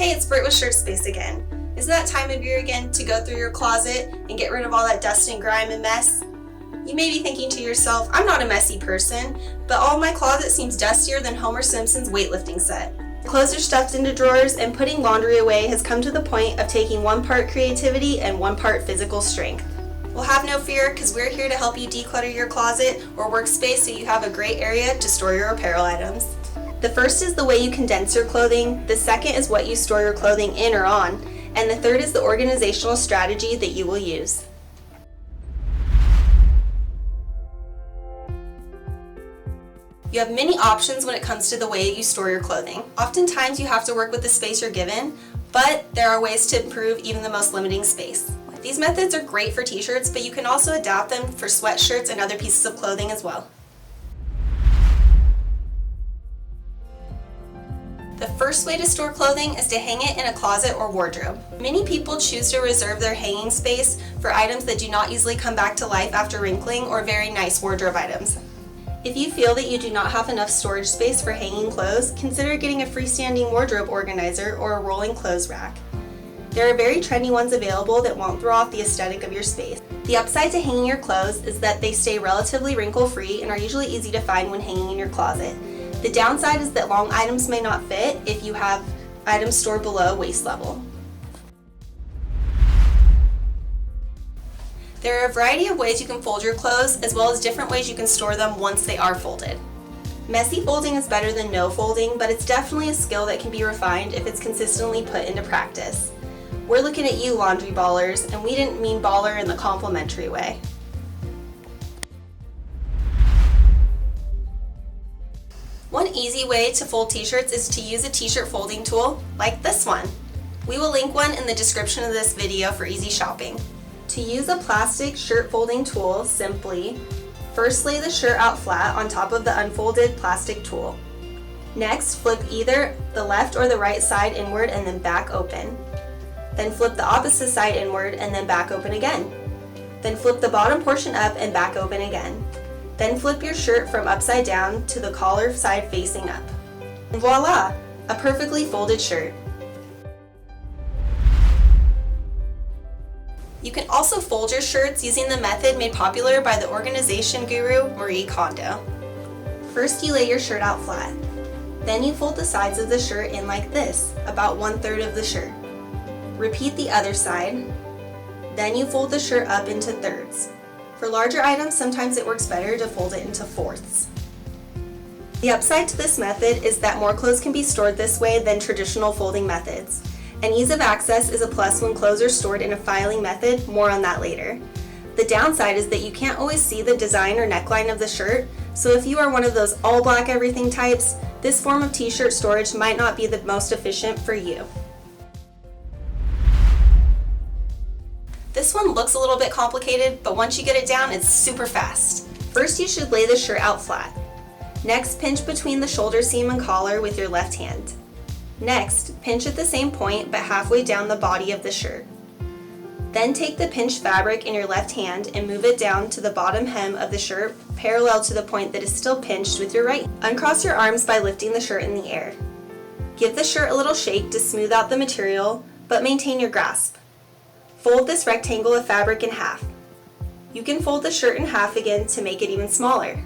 Hey, it's Britt with ShirtSpace again. Is it that time of year again to go through your closet and get rid of all that dust and grime and mess? You may be thinking to yourself, I'm not a messy person, but all of my closet seems dustier than Homer Simpson's weightlifting set. Clothes are stuffed into drawers, and putting laundry away has come to the point of taking one part creativity and one part physical strength. Well, have no fear, because we're here to help you declutter your closet or workspace so you have a great area to store your apparel items. The first is the way you condense your clothing, the second is what you store your clothing in or on, and the third is the organizational strategy that you will use. You have many options when it comes to the way you store your clothing. Oftentimes you have to work with the space you're given, but there are ways to improve even the most limiting space. These methods are great for t-shirts, but you can also adapt them for sweatshirts and other pieces of clothing as well. The first way to store clothing is to hang it in a closet or wardrobe. Many people choose to reserve their hanging space for items that do not easily come back to life after wrinkling or very nice wardrobe items. If you feel that you do not have enough storage space for hanging clothes, consider getting a freestanding wardrobe organizer or a rolling clothes rack. There are very trendy ones available that won't throw off the aesthetic of your space. The upside to hanging your clothes is that they stay relatively wrinkle-free and are usually easy to find when hanging in your closet. The downside is that long items may not fit if you have items stored below waist level. There are a variety of ways you can fold your clothes, as well as different ways you can store them once they are folded. Messy folding is better than no folding, but it's definitely a skill that can be refined if it's consistently put into practice. We're looking at you, laundry ballers, and we didn't mean baller in the complimentary way. One easy way to fold t-shirts is to use a t-shirt folding tool like this one. We will link one in the description of this video for easy shopping. To use a plastic shirt folding tool, simply first lay the shirt out flat on top of the unfolded plastic tool. Next, flip either the left or the right side inward and then back open. Then flip the opposite side inward and then back open again. Then flip the bottom portion up and back open again. Then flip your shirt from upside down to the collar side facing up. And voila! A perfectly folded shirt. You can also fold your shirts using the method made popular by the organization guru Marie Kondo. First, you lay your shirt out flat. Then you fold the sides of the shirt in like this, about 1/3 of the shirt. Repeat the other side. Then you fold the shirt up into thirds. For larger items, sometimes it works better to fold it into fourths. The upside to this method is that more clothes can be stored this way than traditional folding methods. And ease of access is a plus when clothes are stored in a filing method, more on that later. The downside is that you can't always see the design or neckline of the shirt, so if you are one of those all black everything types, this form of t-shirt storage might not be the most efficient for you. This one looks a little bit complicated, but once you get it down, it's super fast. First, you should lay the shirt out flat. Next, pinch between the shoulder seam and collar with your left hand. Next, pinch at the same point, but halfway down the body of the shirt. Then take the pinched fabric in your left hand and move it down to the bottom hem of the shirt, parallel to the point that is still pinched with your right. Uncross your arms by lifting the shirt in the air. Give the shirt a little shake to smooth out the material, but maintain your grasp. Fold this rectangle of fabric in half. You can fold the shirt in half again to make it even smaller.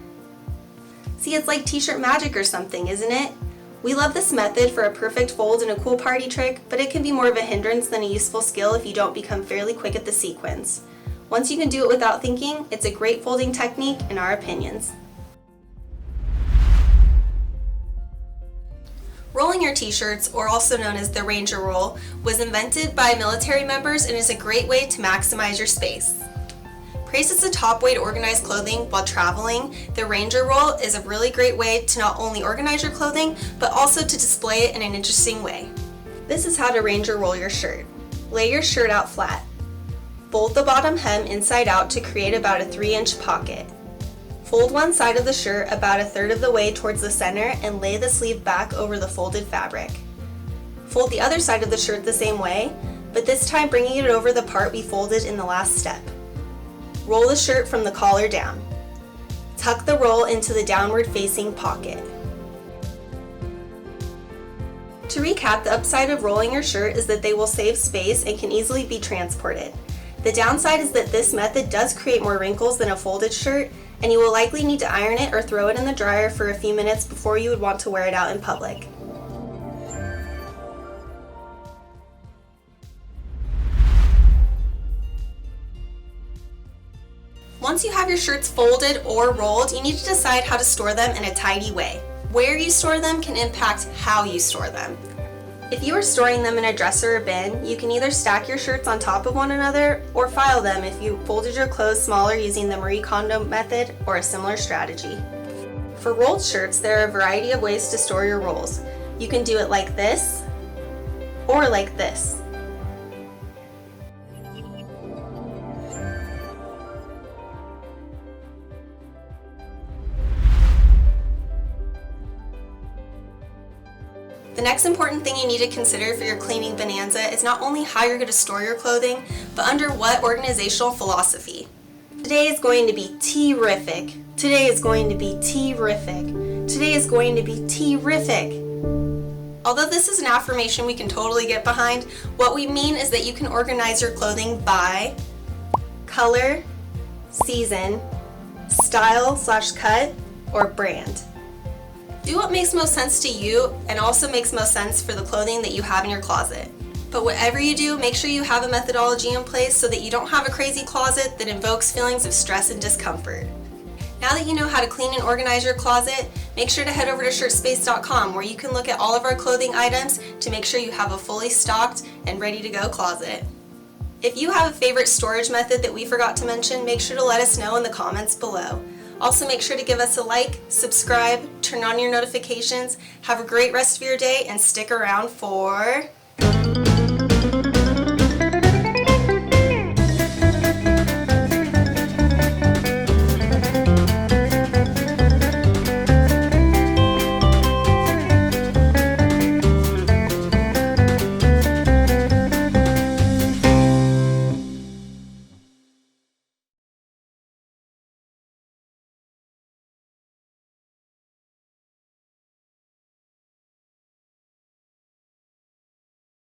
See, it's like t-shirt magic or something, isn't it? We love this method for a perfect fold and a cool party trick, but it can be more of a hindrance than a useful skill if you don't become fairly quick at the sequence. Once you can do it without thinking, it's a great folding technique in our opinions. Rolling your t-shirts, or also known as the Ranger Roll, was invented by military members and is a great way to maximize your space. Praised as a top way to organize clothing while traveling, the Ranger Roll is a really great way to not only organize your clothing, but also to display it in an interesting way. This is how to Ranger Roll your shirt. Lay your shirt out flat. Fold the bottom hem inside out to create about a 3-inch pocket. Fold one side of the shirt about 1/3 of the way towards the center and lay the sleeve back over the folded fabric. Fold the other side of the shirt the same way, but this time bringing it over the part we folded in the last step. Roll the shirt from the collar down. Tuck the roll into the downward facing pocket. To recap, the upside of rolling your shirt is that they will save space and can easily be transported. The downside is that this method does create more wrinkles than a folded shirt, and you will likely need to iron it or throw it in the dryer for a few minutes before you would want to wear it out in public. Once you have your shirts folded or rolled, you need to decide how to store them in a tidy way. Where you store them can impact how you store them. If you are storing them in a dresser or bin, you can either stack your shirts on top of one another or file them if you folded your clothes smaller using the Marie Kondo method or a similar strategy. For rolled shirts, there are a variety of ways to store your rolls. You can do it like this or like this. The next important thing you need to consider for your cleaning bonanza is not only how you're going to store your clothing, but under what organizational philosophy. Today is going to be terrific. Today is going to be terrific. Today is going to be terrific. Although this is an affirmation we can totally get behind, what we mean is that you can organize your clothing by color, season, style/cut, or brand. Do what makes most sense to you and also makes most sense for the clothing that you have in your closet. But whatever you do, make sure you have a methodology in place so that you don't have a crazy closet that invokes feelings of stress and discomfort. Now that you know how to clean and organize your closet, make sure to head over to ShirtSpace.com where you can look at all of our clothing items to make sure you have a fully stocked and ready to go closet. If you have a favorite storage method that we forgot to mention, make sure to let us know in the comments below. Also, make sure to give us a like, subscribe, turn on your notifications, have a great rest of your day, and stick around for